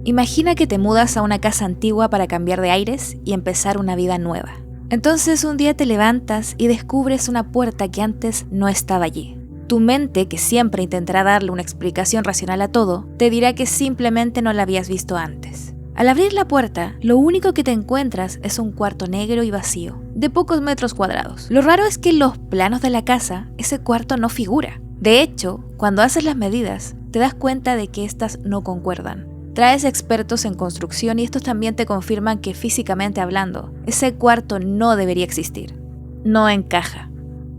Imagina que te mudas a una casa antigua para cambiar de aires y empezar una vida nueva. Entonces un día te levantas y descubres una puerta que antes no estaba allí. Tu mente, que siempre intentará darle una explicación racional a todo, te dirá que simplemente no la habías visto antes. Al abrir la puerta, lo único que te encuentras es un cuarto negro y vacío, de pocos metros cuadrados. Lo raro es que en los planos de la casa, ese cuarto no figura. De hecho, cuando haces las medidas, te das cuenta de que estas no concuerdan. Traes expertos en construcción y estos también te confirman que físicamente hablando, ese cuarto no debería existir. No encaja.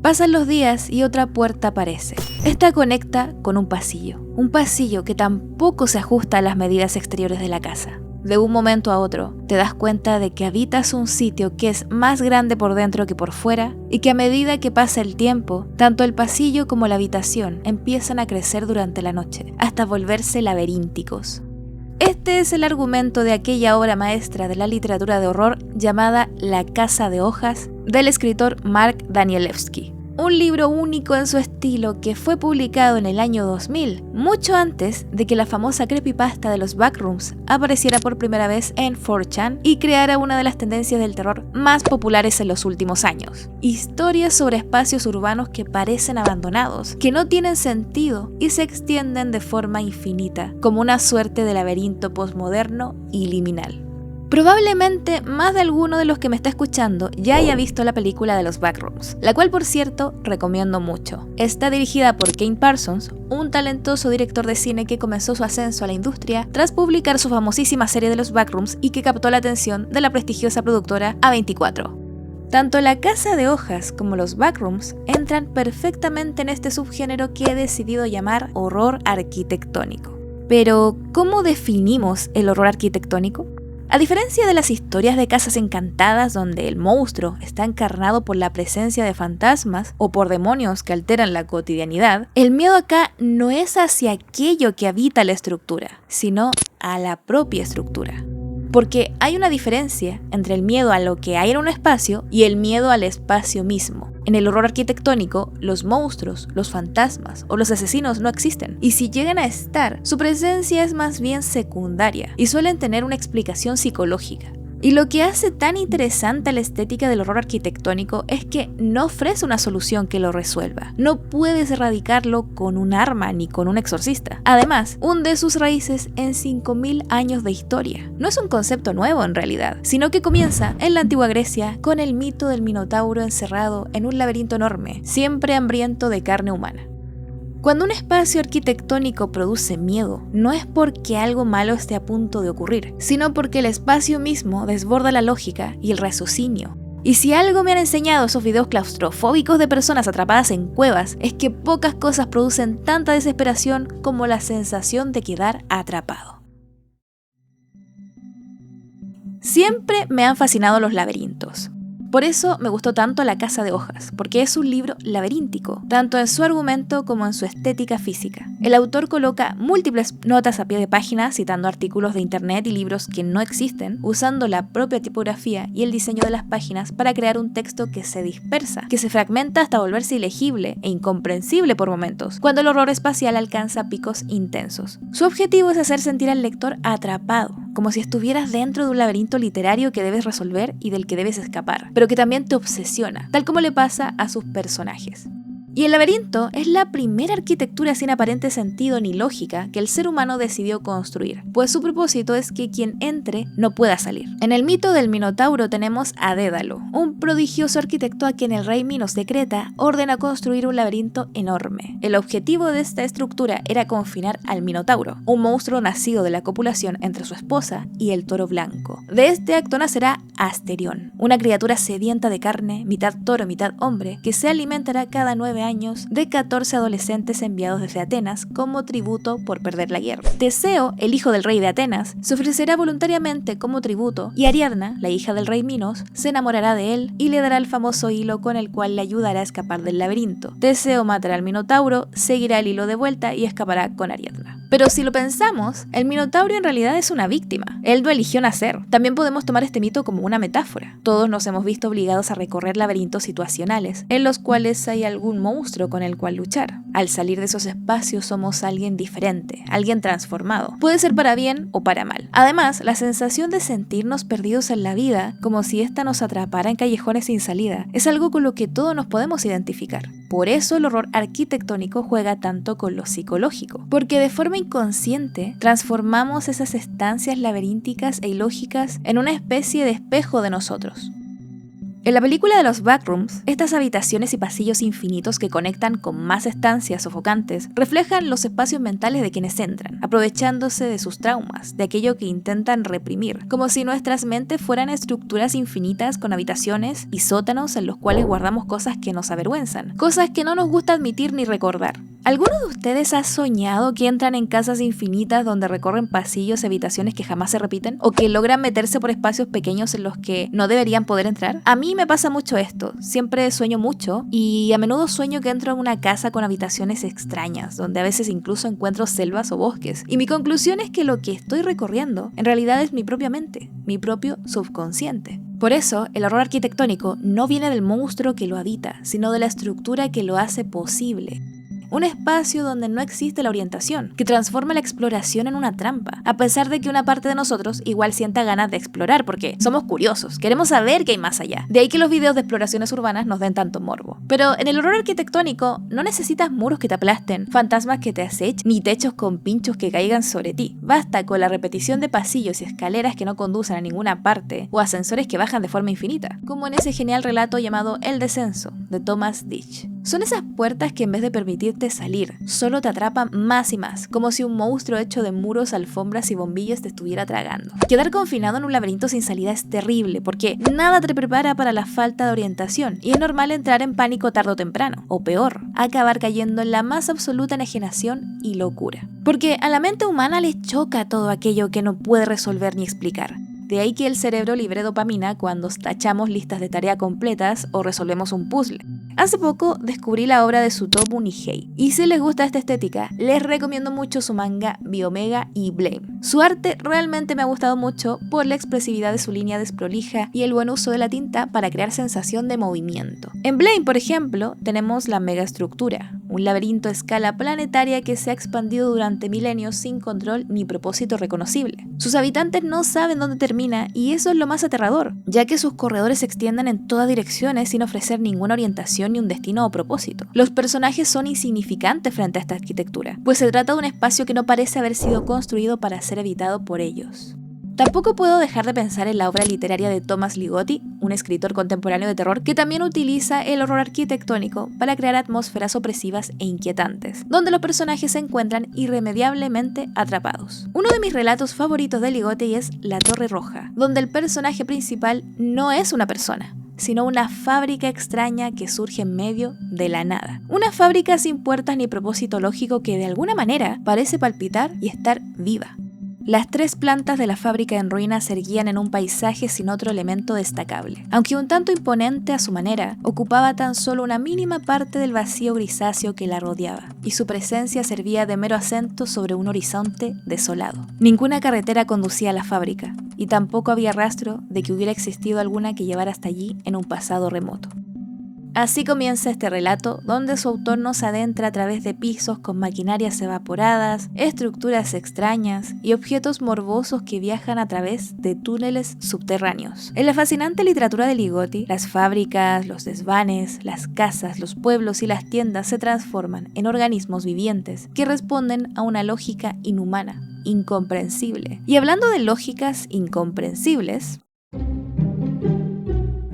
Pasan los días y otra puerta aparece. Esta conecta con un pasillo que tampoco se ajusta a las medidas exteriores de la casa. De un momento a otro, te das cuenta de que habitas un sitio que es más grande por dentro que por fuera y que a medida que pasa el tiempo, tanto el pasillo como la habitación empiezan a crecer durante la noche, hasta volverse laberínticos. Este es el argumento de aquella obra maestra de la literatura de horror llamada La Casa de Hojas, del escritor Mark Danielewski. Un libro único en su estilo que fue publicado en el año 2000, mucho antes de que la famosa creepypasta de los backrooms apareciera por primera vez en 4chan y creara una de las tendencias del terror más populares en los últimos años. Historias sobre espacios urbanos que parecen abandonados, que no tienen sentido y se extienden de forma infinita, como una suerte de laberinto postmoderno y liminal. Probablemente más de alguno de los que me está escuchando ya haya visto la película de los Backrooms, la cual por cierto recomiendo mucho. Está dirigida por Kane Parsons, un talentoso director de cine que comenzó su ascenso a la industria tras publicar su famosísima serie de los Backrooms y que captó la atención de la prestigiosa productora A24. Tanto La Casa de Hojas como los Backrooms entran perfectamente en este subgénero que he decidido llamar horror arquitectónico. Pero, ¿cómo definimos el horror arquitectónico? A diferencia de las historias de casas encantadas donde el monstruo está encarnado por la presencia de fantasmas o por demonios que alteran la cotidianidad, el miedo acá no es hacia aquello que habita la estructura, sino a la propia estructura. Porque hay una diferencia entre el miedo a lo que hay en un espacio y el miedo al espacio mismo. En el horror arquitectónico, los monstruos, los fantasmas o los asesinos no existen, y si llegan a estar, su presencia es más bien secundaria y suelen tener una explicación psicológica. Y lo que hace tan interesante la estética del horror arquitectónico es que no ofrece una solución que lo resuelva. No puedes erradicarlo con un arma ni con un exorcista. Además, hunde sus raíces en 5000 años de historia. No es un concepto nuevo en realidad, sino que comienza en la antigua Grecia con el mito del Minotauro encerrado en un laberinto enorme, siempre hambriento de carne humana. Cuando un espacio arquitectónico produce miedo, no es porque algo malo esté a punto de ocurrir, sino porque el espacio mismo desborda la lógica y el raciocinio. Y si algo me han enseñado esos videos claustrofóbicos de personas atrapadas en cuevas, es que pocas cosas producen tanta desesperación como la sensación de quedar atrapado. Siempre me han fascinado los laberintos. Por eso me gustó tanto La Casa de Hojas, porque es un libro laberíntico, tanto en su argumento como en su estética física. El autor coloca múltiples notas a pie de página, citando artículos de internet y libros que no existen, usando la propia tipografía y el diseño de las páginas para crear un texto que se dispersa, que se fragmenta hasta volverse ilegible e incomprensible por momentos, cuando el horror espacial alcanza picos intensos. Su objetivo es hacer sentir al lector atrapado, como si estuvieras dentro de un laberinto literario que debes resolver y del que debes escapar, pero que también te obsesiona, tal como le pasa a sus personajes. Y el laberinto es la primera arquitectura sin aparente sentido ni lógica que el ser humano decidió construir, pues su propósito es que quien entre no pueda salir. En el mito del Minotauro tenemos a Dédalo, un prodigioso arquitecto a quien el rey Minos de Creta ordena construir un laberinto enorme. El objetivo de esta estructura era confinar al Minotauro, un monstruo nacido de la copulación entre su esposa y el toro blanco. De este acto nacerá Asterión, una criatura sedienta de carne, mitad toro, mitad hombre, que se alimentará cada 9 años de 14 adolescentes enviados desde Atenas como tributo por perder la guerra. Teseo, el hijo del rey de Atenas, se ofrecerá voluntariamente como tributo y Ariadna, la hija del rey Minos, se enamorará de él y le dará el famoso hilo con el cual le ayudará a escapar del laberinto. Teseo matará al Minotauro, seguirá el hilo de vuelta y escapará con Ariadna. Pero si lo pensamos, el Minotauro en realidad es una víctima. Él no eligió nacer. También podemos tomar este mito como una metáfora. Todos nos hemos visto obligados a recorrer laberintos situacionales, en los cuales hay algún monstruo monstruo con el cual luchar. Al salir de esos espacios somos alguien diferente, alguien transformado. Puede ser para bien o para mal. Además, la sensación de sentirnos perdidos en la vida, como si ésta nos atrapara en callejones sin salida, es algo con lo que todos nos podemos identificar. Por eso el horror arquitectónico juega tanto con lo psicológico, porque de forma inconsciente transformamos esas estancias laberínticas e ilógicas en una especie de espejo de nosotros. En la película de los Backrooms, estas habitaciones y pasillos infinitos que conectan con más estancias sofocantes reflejan los espacios mentales de quienes entran, aprovechándose de sus traumas, de aquello que intentan reprimir, como si nuestras mentes fueran estructuras infinitas con habitaciones y sótanos en los cuales guardamos cosas que nos avergüenzan, cosas que no nos gusta admitir ni recordar. ¿Alguno de ustedes ha soñado que entran en casas infinitas donde recorren pasillos y habitaciones que jamás se repiten? ¿O que logran meterse por espacios pequeños en los que no deberían poder entrar? A mí me pasa mucho esto. Siempre sueño mucho y a menudo sueño que entro en una casa con habitaciones extrañas, donde a veces incluso encuentro selvas o bosques. Y mi conclusión es que lo que estoy recorriendo en realidad es mi propia mente, mi propio subconsciente. Por eso, el horror arquitectónico no viene del monstruo que lo habita, sino de la estructura que lo hace posible. Un espacio donde no existe la orientación, que transforma la exploración en una trampa, a pesar de que una parte de nosotros igual sienta ganas de explorar, porque somos curiosos, queremos saber qué hay más allá. De ahí que los videos de exploraciones urbanas nos den tanto morbo. Pero en el horror arquitectónico no necesitas muros que te aplasten, fantasmas que te acechen, ni techos con pinchos que caigan sobre ti. Basta con la repetición de pasillos y escaleras que no conducen a ninguna parte, o ascensores que bajan de forma infinita, como en ese genial relato llamado El Descenso, de Thomas Ditch. Son esas puertas que en vez de permitirte salir, solo te atrapan más y más, como si un monstruo hecho de muros, alfombras y bombillas te estuviera tragando. Quedar confinado en un laberinto sin salida es terrible, porque nada te prepara para la falta de orientación, y es normal entrar en pánico tarde o temprano, o peor, acabar cayendo en la más absoluta enajenación y locura. Porque a la mente humana le choca todo aquello que no puede resolver ni explicar. De ahí que el cerebro libre dopamina cuando tachamos listas de tarea completas o resolvemos un puzzle. Hace poco descubrí la obra de Tsutomu Nihei, y si les gusta esta estética, les recomiendo mucho su manga Biomega y Blame. Su arte realmente me ha gustado mucho por la expresividad de su línea desprolija y el buen uso de la tinta para crear sensación de movimiento. En Blame, por ejemplo, tenemos la megaestructura, un laberinto a escala planetaria que se ha expandido durante milenios sin control ni propósito reconocible. Sus habitantes no saben dónde termina y eso es lo más aterrador, ya que sus corredores se extienden en todas direcciones sin ofrecer ninguna orientación ni un destino o propósito. Los personajes son insignificantes frente a esta arquitectura, pues se trata de un espacio que no parece haber sido construido para ser habitado por ellos. Tampoco puedo dejar de pensar en la obra literaria de Thomas Ligotti, un escritor contemporáneo de terror que también utiliza el horror arquitectónico para crear atmósferas opresivas e inquietantes, donde los personajes se encuentran irremediablemente atrapados. Uno de mis relatos favoritos de Ligotti es La Torre Roja, donde el personaje principal no es una persona, sino una fábrica extraña que surge en medio de la nada. Una fábrica sin puertas ni propósito lógico que de alguna manera parece palpitar y estar viva. Las 3 plantas de la fábrica en ruinas se erguían en un paisaje sin otro elemento destacable. Aunque un tanto imponente a su manera, ocupaba tan solo una mínima parte del vacío grisáceo que la rodeaba, y su presencia servía de mero acento sobre un horizonte desolado. Ninguna carretera conducía a la fábrica, y tampoco había rastro de que hubiera existido alguna que llevara hasta allí en un pasado remoto. Así comienza este relato, donde su autor nos adentra a través de pisos con maquinarias evaporadas, estructuras extrañas y objetos morbosos que viajan a través de túneles subterráneos. En la fascinante literatura de Ligotti, las fábricas, los desvanes, las casas, los pueblos y las tiendas se transforman en organismos vivientes que responden a una lógica inhumana, incomprensible. Y hablando de lógicas incomprensibles,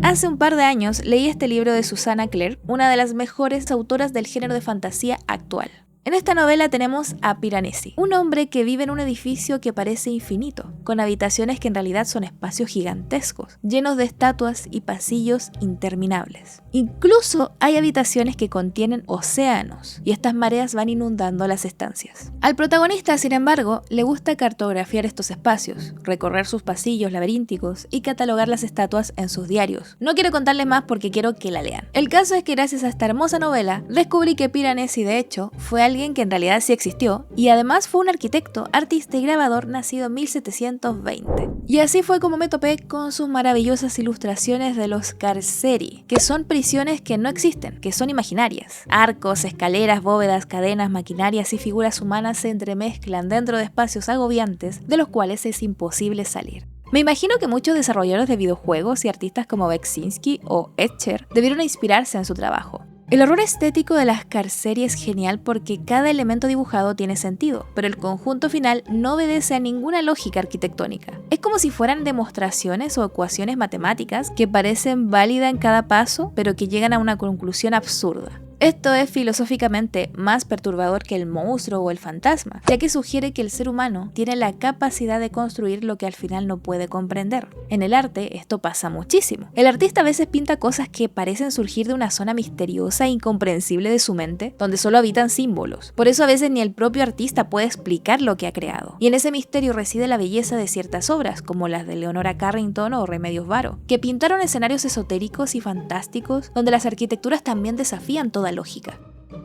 hace un par de años leí este libro de Susanna Clare, una de las mejores autoras del género de fantasía actual. En esta novela tenemos a Piranesi, un hombre que vive en un edificio que parece infinito, con habitaciones que en realidad son espacios gigantescos, llenos de estatuas y pasillos interminables. Incluso hay habitaciones que contienen océanos, y estas mareas van inundando las estancias. Al protagonista, sin embargo, le gusta cartografiar estos espacios, recorrer sus pasillos laberínticos y catalogar las estatuas en sus diarios. No quiero contarles más porque quiero que la lean. El caso es que gracias a esta hermosa novela, descubrí que Piranesi, de hecho, fue alguien que en realidad sí existió, y además fue un arquitecto, artista y grabador nacido en 1700 1920. Y así fue como me topé con sus maravillosas ilustraciones de los carceri, que son prisiones que no existen, que son imaginarias. Arcos, escaleras, bóvedas, cadenas, maquinarias y figuras humanas se entremezclan dentro de espacios agobiantes de los cuales es imposible salir. Me imagino que muchos desarrolladores de videojuegos y artistas como Beksinski o Escher debieron inspirarse en su trabajo. El horror estético de las carceri es genial porque cada elemento dibujado tiene sentido, pero el conjunto final no obedece a ninguna lógica arquitectónica. Es como si fueran demostraciones o ecuaciones matemáticas que parecen válidas en cada paso, pero que llegan a una conclusión absurda. Esto es filosóficamente más perturbador que el monstruo o el fantasma, ya que sugiere que el ser humano tiene la capacidad de construir lo que al final no puede comprender. En el arte esto pasa muchísimo. El artista a veces pinta cosas que parecen surgir de una zona misteriosa e incomprensible de su mente, donde solo habitan símbolos. Por eso a veces ni el propio artista puede explicar lo que ha creado. Y en ese misterio reside la belleza de ciertas obras, como las de Leonora Carrington o Remedios Varo, que pintaron escenarios esotéricos y fantásticos, donde las arquitecturas también desafían toda lógica.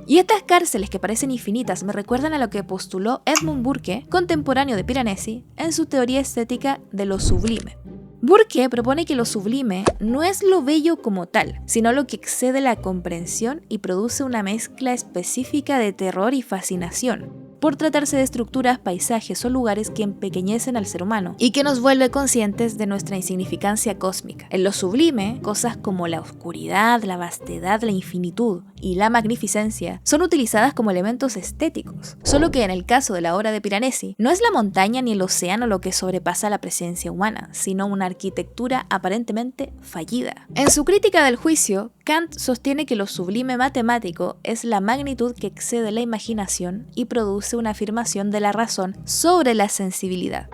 Y estas cárceles que parecen infinitas me recuerdan a lo que postuló Edmund Burke, contemporáneo de Piranesi, en su teoría estética de lo sublime. Burke propone que lo sublime no es lo bello como tal, sino lo que excede la comprensión y produce una mezcla específica de terror y fascinación, por tratarse de estructuras, paisajes o lugares que empequeñecen al ser humano y que nos vuelve conscientes de nuestra insignificancia cósmica. En lo sublime, cosas como la oscuridad, la vastedad, la infinitud y la magnificencia son utilizadas como elementos estéticos, solo que en el caso de la obra de Piranesi, no es la montaña ni el océano lo que sobrepasa la presencia humana, sino una arquitectura aparentemente fallida. En su crítica del juicio, Kant sostiene que lo sublime matemático es la magnitud que excede la imaginación y produce una afirmación de la razón sobre la sensibilidad.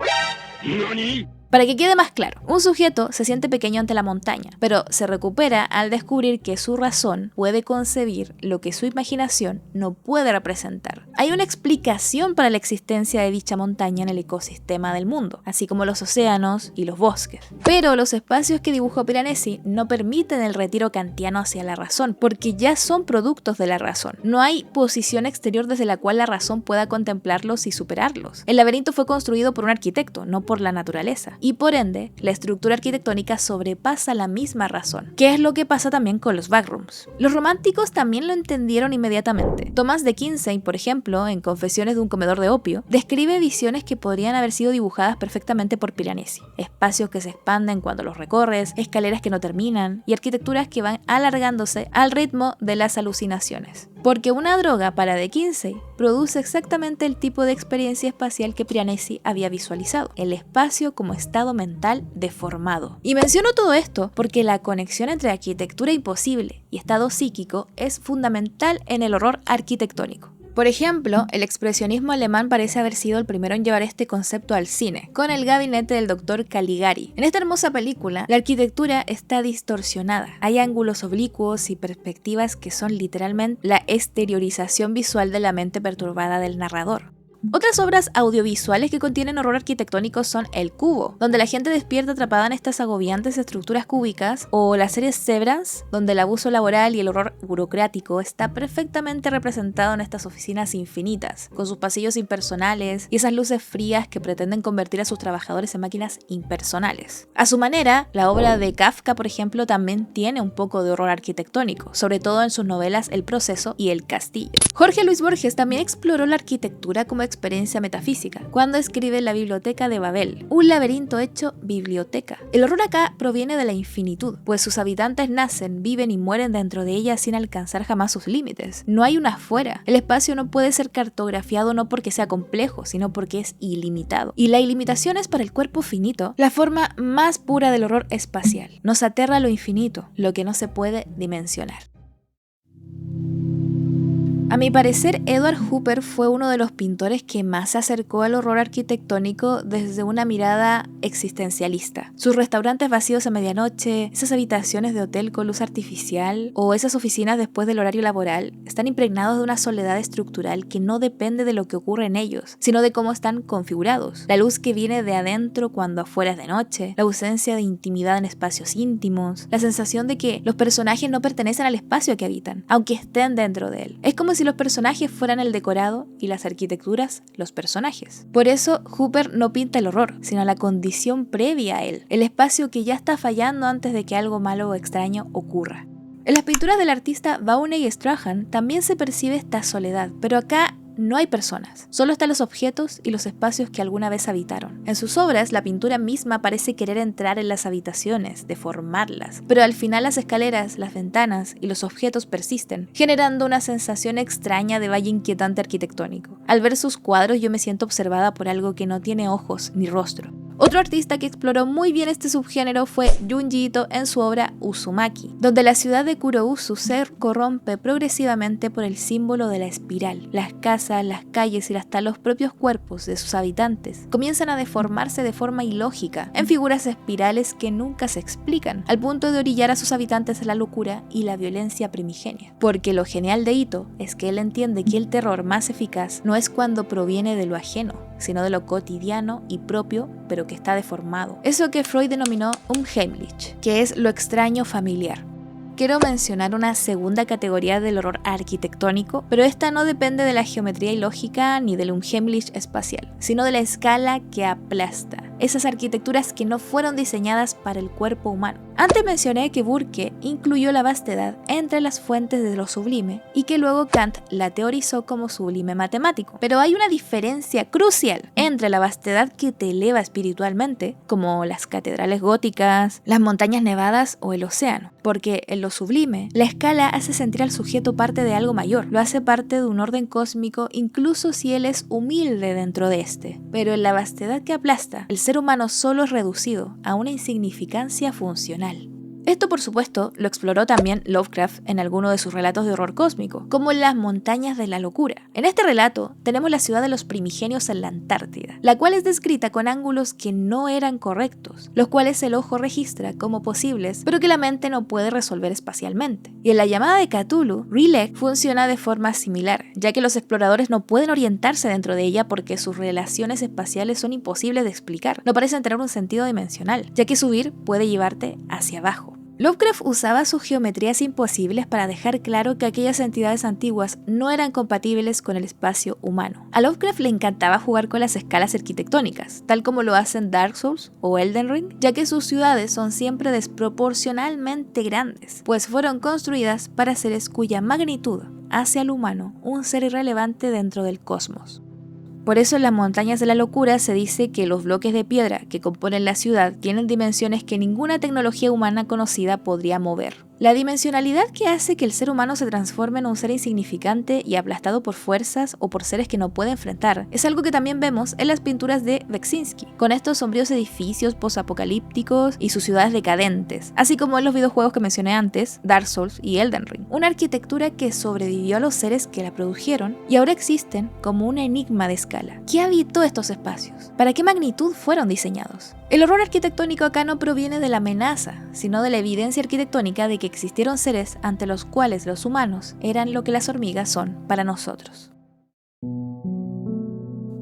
¿Nani? Para que quede más claro, un sujeto se siente pequeño ante la montaña, pero se recupera al descubrir que su razón puede concebir lo que su imaginación no puede representar. Hay una explicación para la existencia de dicha montaña en el ecosistema del mundo, así como los océanos y los bosques. Pero los espacios que dibujó Piranesi no permiten el retiro kantiano hacia la razón, porque ya son productos de la razón. No hay posición exterior desde la cual la razón pueda contemplarlos y superarlos. El laberinto fue construido por un arquitecto, no por la naturaleza. Y por ende, la estructura arquitectónica sobrepasa la misma razón, que es lo que pasa también con los backrooms. Los románticos también lo entendieron inmediatamente. Thomas de Quincey, por ejemplo, en Confesiones de un comedor de opio, describe visiones que podrían haber sido dibujadas perfectamente por Piranesi. Espacios que se expanden cuando los recorres, escaleras que no terminan y arquitecturas que van alargándose al ritmo de las alucinaciones. Porque una droga para de Quincey produce exactamente el tipo de experiencia espacial que Piranesi había visualizado, el espacio como estado mental deformado. Y menciono todo esto porque la conexión entre arquitectura imposible y estado psíquico es fundamental en el horror arquitectónico. Por ejemplo, el expresionismo alemán parece haber sido el primero en llevar este concepto al cine, con El gabinete del Dr. Caligari. En esta hermosa película, la arquitectura está distorsionada. Hay ángulos oblicuos y perspectivas que son literalmente la exteriorización visual de la mente perturbada del narrador. Otras obras audiovisuales que contienen horror arquitectónico son El Cubo, donde la gente despierta atrapada en estas agobiantes estructuras cúbicas, o la serie Severance, donde el abuso laboral y el horror burocrático está perfectamente representado en estas oficinas infinitas, con sus pasillos impersonales y esas luces frías que pretenden convertir a sus trabajadores en máquinas impersonales. A su manera, la obra de Kafka, por ejemplo, también tiene un poco de horror arquitectónico, sobre todo en sus novelas El Proceso y El Castillo. Jorge Luis Borges también exploró la arquitectura como experiencia metafísica, cuando escribe La Biblioteca de Babel, un laberinto hecho biblioteca. El horror acá proviene de la infinitud, pues sus habitantes nacen, viven y mueren dentro de ella sin alcanzar jamás sus límites. No hay una afuera. El espacio no puede ser cartografiado no porque sea complejo, sino porque es ilimitado. Y la ilimitación es para el cuerpo finito la forma más pura del horror espacial. Nos aterra lo infinito, lo que no se puede dimensionar. A mi parecer, Edward Hopper fue uno de los pintores que más se acercó al horror arquitectónico desde una mirada existencialista. Sus restaurantes vacíos a medianoche, esas habitaciones de hotel con luz artificial o esas oficinas después del horario laboral están impregnados de una soledad estructural que no depende de lo que ocurre en ellos, sino de cómo están configurados. La luz que viene de adentro cuando afuera es de noche, la ausencia de intimidad en espacios íntimos, la sensación de que los personajes no pertenecen al espacio que habitan, aunque estén dentro de él. Es como si los personajes fueran el decorado y las arquitecturas los personajes. Por eso, Hooper no pinta el horror, sino la condición previa a él, el espacio que ya está fallando antes de que algo malo o extraño ocurra. En las pinturas del artista Vaughney Strahan también se percibe esta soledad, pero acá no hay personas, solo están los objetos y los espacios que alguna vez habitaron. En sus obras, la pintura misma parece querer entrar en las habitaciones, deformarlas, pero al final las escaleras, las ventanas y los objetos persisten, generando una sensación extraña de valle inquietante arquitectónico. Al ver sus cuadros yo me siento observada por algo que no tiene ojos ni rostro. Otro artista que exploró muy bien este subgénero fue Junji Ito en su obra Uzumaki, donde la ciudad de Kurouzu se corrompe progresivamente por el símbolo de la espiral. Las casas, las calles y hasta los propios cuerpos de sus habitantes comienzan a deformarse de forma ilógica, en figuras espirales que nunca se explican, al punto de orillar a sus habitantes a la locura y la violencia primigenia. Porque lo genial de Ito es que él entiende que el terror más eficaz no es cuando proviene de lo ajeno, sino de lo cotidiano y propio, pero que está deformado. Eso que Freud denominó Unheimlich, que es lo extraño familiar. Quiero mencionar una segunda categoría del horror arquitectónico, pero esta no depende de la geometría ilógica ni del Unheimlich espacial, sino de la escala que aplasta, esas arquitecturas que no fueron diseñadas para el cuerpo humano. Antes mencioné que Burke incluyó la vastedad entre las fuentes de lo sublime y que luego Kant la teorizó como sublime matemático. Pero hay una diferencia crucial entre la vastedad que te eleva espiritualmente, como las catedrales góticas, las montañas nevadas o el océano, porque en lo sublime, la escala hace sentir al sujeto parte de algo mayor, lo hace parte de un orden cósmico incluso si él es humilde dentro de este. Pero en la vastedad que aplasta, el ser humano solo es reducido a una insignificancia funcional. Esto, por supuesto, lo exploró también Lovecraft en alguno de sus relatos de horror cósmico, como Las montañas de la locura. En este relato tenemos la ciudad de los primigenios en la Antártida, la cual es descrita con ángulos que no eran correctos, los cuales el ojo registra como posibles, pero que la mente no puede resolver espacialmente. Y en la llamada de Cthulhu, R'lyeh funciona de forma similar, ya que los exploradores no pueden orientarse dentro de ella porque sus relaciones espaciales son imposibles de explicar, no parecen tener un sentido dimensional, ya que subir puede llevarte hacia abajo. Lovecraft usaba sus geometrías imposibles para dejar claro que aquellas entidades antiguas no eran compatibles con el espacio humano. A Lovecraft le encantaba jugar con las escalas arquitectónicas, tal como lo hacen Dark Souls o Elden Ring, ya que sus ciudades son siempre desproporcionalmente grandes, pues fueron construidas para seres cuya magnitud hace al humano un ser irrelevante dentro del cosmos. Por eso en las montañas de la locura se dice que los bloques de piedra que componen la ciudad tienen dimensiones que ninguna tecnología humana conocida podría mover. La dimensionalidad que hace que el ser humano se transforme en un ser insignificante y aplastado por fuerzas o por seres que no puede enfrentar es algo que también vemos en las pinturas de Beksinski, con estos sombríos edificios posapocalípticos y sus ciudades decadentes, así como en los videojuegos que mencioné antes, Dark Souls y Elden Ring. Una arquitectura que sobrevivió a los seres que la produjeron y ahora existen como un enigma de escala. ¿Qué habitó estos espacios? ¿Para qué magnitud fueron diseñados? El horror arquitectónico acá no proviene de la amenaza, sino de la evidencia arquitectónica de que existieron seres ante los cuales los humanos eran lo que las hormigas son para nosotros.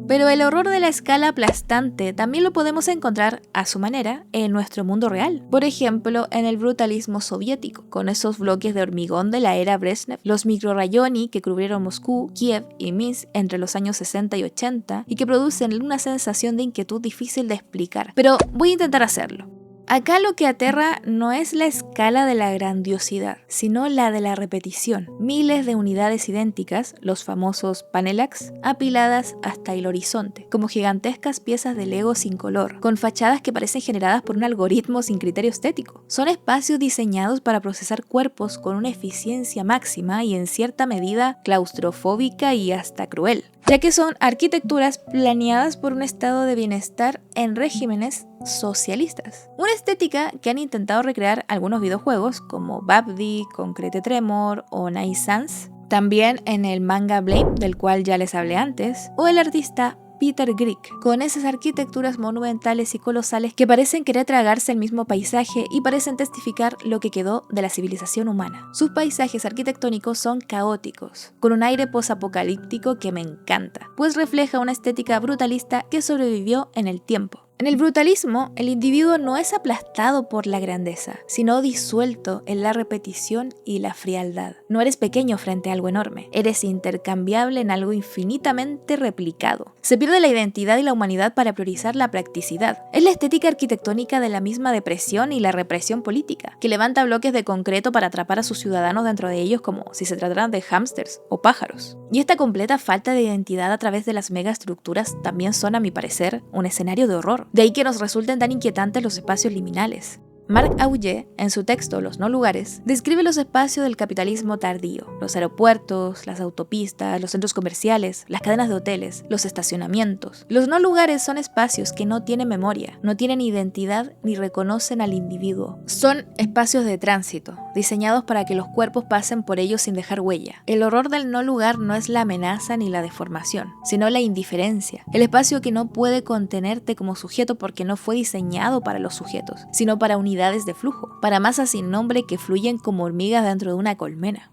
Pero el horror de la escala aplastante también lo podemos encontrar a su manera en nuestro mundo real. Por ejemplo, en el brutalismo soviético, con esos bloques de hormigón de la era Brezhnev, los microrayoni que cubrieron Moscú, Kiev y Minsk entre los años 60 y 80 y que producen una sensación de inquietud difícil de explicar. Pero voy a intentar hacerlo. Acá lo que aterra no es la escala de la grandiosidad, sino la de la repetición. Miles de unidades idénticas, los famosos panelax, apiladas hasta el horizonte, como gigantescas piezas de Lego sin color, con fachadas que parecen generadas por un algoritmo sin criterio estético. Son espacios diseñados para procesar cuerpos con una eficiencia máxima y en cierta medida claustrofóbica y hasta cruel, ya que son arquitecturas planeadas por un estado de bienestar en regímenes socialistas. Una estética que han intentado recrear algunos videojuegos como Babdi, Concrete Tremor o Nice Sans, también en el manga Blame, del cual ya les hablé antes, o el artista Peter Grieg, con esas arquitecturas monumentales y colosales que parecen querer tragarse el mismo paisaje y parecen testificar lo que quedó de la civilización humana. Sus paisajes arquitectónicos son caóticos, con un aire posapocalíptico que me encanta, pues refleja una estética brutalista que sobrevivió en el tiempo. En el brutalismo, el individuo no es aplastado por la grandeza, sino disuelto en la repetición y la frialdad. No eres pequeño frente a algo enorme, eres intercambiable en algo infinitamente replicado. Se pierde la identidad y la humanidad para priorizar la practicidad. Es la estética arquitectónica de la misma depresión y la represión política, que levanta bloques de concreto para atrapar a sus ciudadanos dentro de ellos como si se trataran de hámsters o pájaros. Y esta completa falta de identidad a través de las megaestructuras también son, a mi parecer, un escenario de horror. De ahí que nos resulten tan inquietantes los espacios liminales. Marc Augé, en su texto Los no lugares, describe los espacios del capitalismo tardío: los aeropuertos, las autopistas, los centros comerciales, las cadenas de hoteles, los estacionamientos. Los no lugares son espacios que no tienen memoria, no tienen identidad ni reconocen al individuo. Son espacios de tránsito, diseñados para que los cuerpos pasen por ellos sin dejar huella. El horror del no lugar no es la amenaza ni la deformación, sino la indiferencia. El espacio que no puede contenerte como sujeto porque no fue diseñado para los sujetos, sino para unidades de flujo, para masas sin nombre que fluyen como hormigas dentro de una colmena.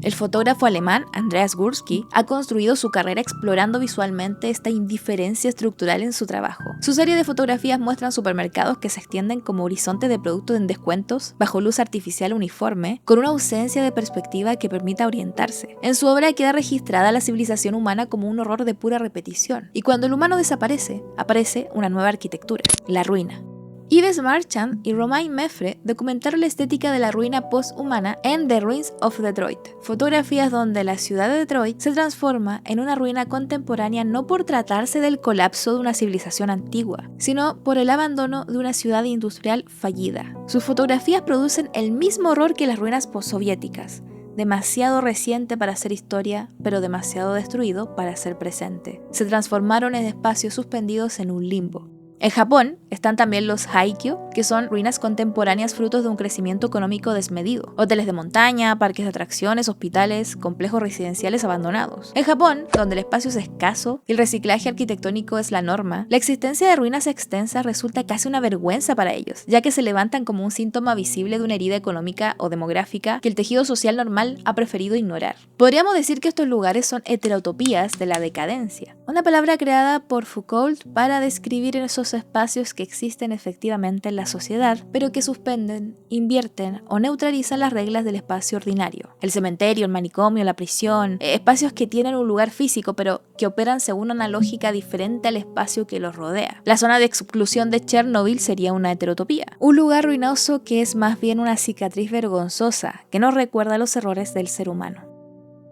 El fotógrafo alemán Andreas Gursky ha construido su carrera explorando visualmente esta indiferencia estructural en su trabajo. Su serie de fotografías muestran supermercados que se extienden como horizontes de productos en descuentos, bajo luz artificial uniforme, con una ausencia de perspectiva que permita orientarse. En su obra queda registrada la civilización humana como un horror de pura repetición, y cuando el humano desaparece, aparece una nueva arquitectura: la ruina. Yves Marchand y Romain Meffre documentaron la estética de la ruina post-humana en The Ruins of Detroit, fotografías donde la ciudad de Detroit se transforma en una ruina contemporánea no por tratarse del colapso de una civilización antigua, sino por el abandono de una ciudad industrial fallida. Sus fotografías producen el mismo horror que las ruinas postsoviéticas: demasiado reciente para ser historia, pero demasiado destruido para ser presente. Se transformaron en espacios suspendidos en un limbo. En Japón están también los Haikyo, que son ruinas contemporáneas frutos de un crecimiento económico desmedido. Hoteles de montaña, parques de atracciones, hospitales, complejos residenciales abandonados. En Japón, donde el espacio es escaso y el reciclaje arquitectónico es la norma, la existencia de ruinas extensas resulta casi una vergüenza para ellos, ya que se levantan como un síntoma visible de una herida económica o demográfica que el tejido social normal ha preferido ignorar. Podríamos decir que estos lugares son heterotopías de la decadencia, una palabra creada por Foucault para describir esos espacios que existen efectivamente en la sociedad, pero que suspenden, invierten o neutralizan las reglas del espacio ordinario. El cementerio, el manicomio, la prisión, espacios que tienen un lugar físico, pero que operan según una lógica diferente al espacio que los rodea. La zona de exclusión de Chernobyl sería una heterotopía, un lugar ruinoso que es más bien una cicatriz vergonzosa que nos recuerda los errores del ser humano.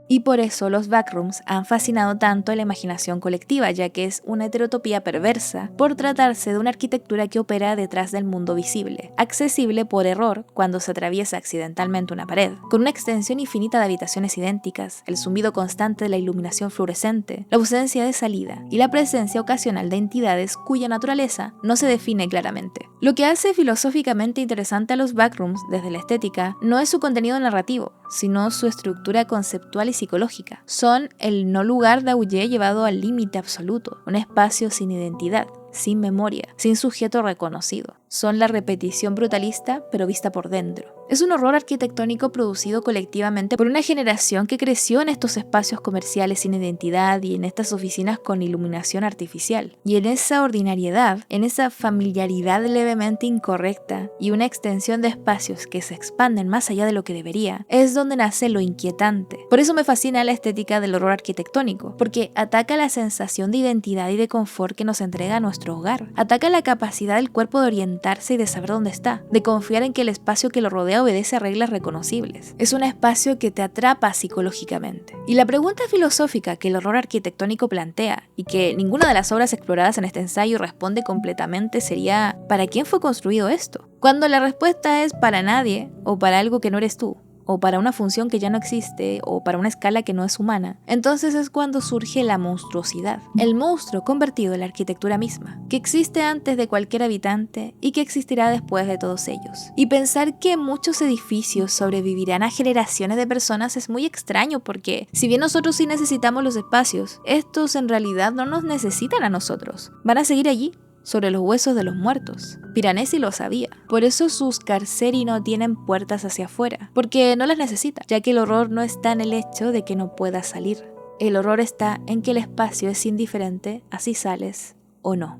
Y por eso los backrooms han fascinado tanto a la imaginación colectiva, ya que es una heterotopía perversa por tratarse de una arquitectura que opera detrás del mundo visible, accesible por error cuando se atraviesa accidentalmente una pared, con una extensión infinita de habitaciones idénticas, el zumbido constante de la iluminación fluorescente, la ausencia de salida y la presencia ocasional de entidades cuya naturaleza no se define claramente. Lo que hace filosóficamente interesante a los backrooms desde la estética no es su contenido narrativo, sino su estructura conceptual y psicológica. Son el no lugar de Augé llevado al límite absoluto, un espacio sin identidad, sin memoria, sin sujeto reconocido. Son la repetición brutalista, pero vista por dentro. Es un horror arquitectónico producido colectivamente por una generación que creció en estos espacios comerciales sin identidad y en estas oficinas con iluminación artificial. Y en esa ordinariedad, en esa familiaridad levemente incorrecta y una extensión de espacios que se expanden más allá de lo que debería, es donde nace lo inquietante. Por eso me fascina la estética del horror arquitectónico, porque ataca la sensación de identidad y de confort que nos entrega nuestro hogar. Ataca la capacidad del cuerpo de orientarse y de saber dónde está, de confiar en que el espacio que lo rodea obedece a reglas reconocibles. Es un espacio que te atrapa psicológicamente. Y la pregunta filosófica que el horror arquitectónico plantea, y que ninguna de las obras exploradas en este ensayo responde completamente, sería: ¿para quién fue construido esto? Cuando la respuesta es para nadie, o para algo que no eres tú, o para una función que ya no existe, o para una escala que no es humana, entonces es cuando surge la monstruosidad, el monstruo convertido en la arquitectura misma, que existe antes de cualquier habitante y que existirá después de todos ellos. Y pensar que muchos edificios sobrevivirán a generaciones de personas es muy extraño, porque si bien nosotros sí necesitamos los espacios, estos en realidad no nos necesitan a nosotros, van a seguir allí, sobre los huesos de los muertos. Piranesi lo sabía. Por eso sus carceri no tienen puertas hacia afuera, porque no las necesita, ya que el horror no está en el hecho de que no puedas salir. El horror está en que el espacio es indiferente a si sales o no.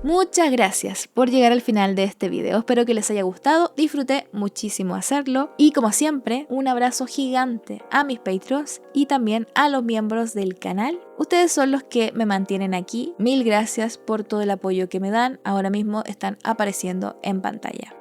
Muchas gracias por llegar al final de este video, espero que les haya gustado, disfruté muchísimo hacerlo y como siempre un abrazo gigante a mis Patreons y también a los miembros del canal. Ustedes son los que me mantienen aquí, mil gracias por todo el apoyo que me dan, ahora mismo están apareciendo en pantalla.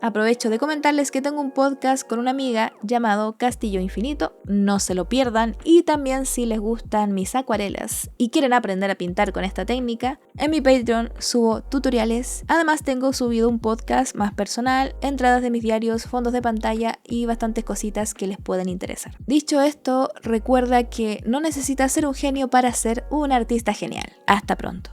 Aprovecho de comentarles que tengo un podcast con una amiga llamado Castillo Infinito, no se lo pierdan, y también si les gustan mis acuarelas y quieren aprender a pintar con esta técnica, en mi Patreon subo tutoriales, además tengo subido un podcast más personal, entradas de mis diarios, fondos de pantalla y bastantes cositas que les pueden interesar. Dicho esto, recuerda que no necesitas ser un genio para ser un artista genial. Hasta pronto.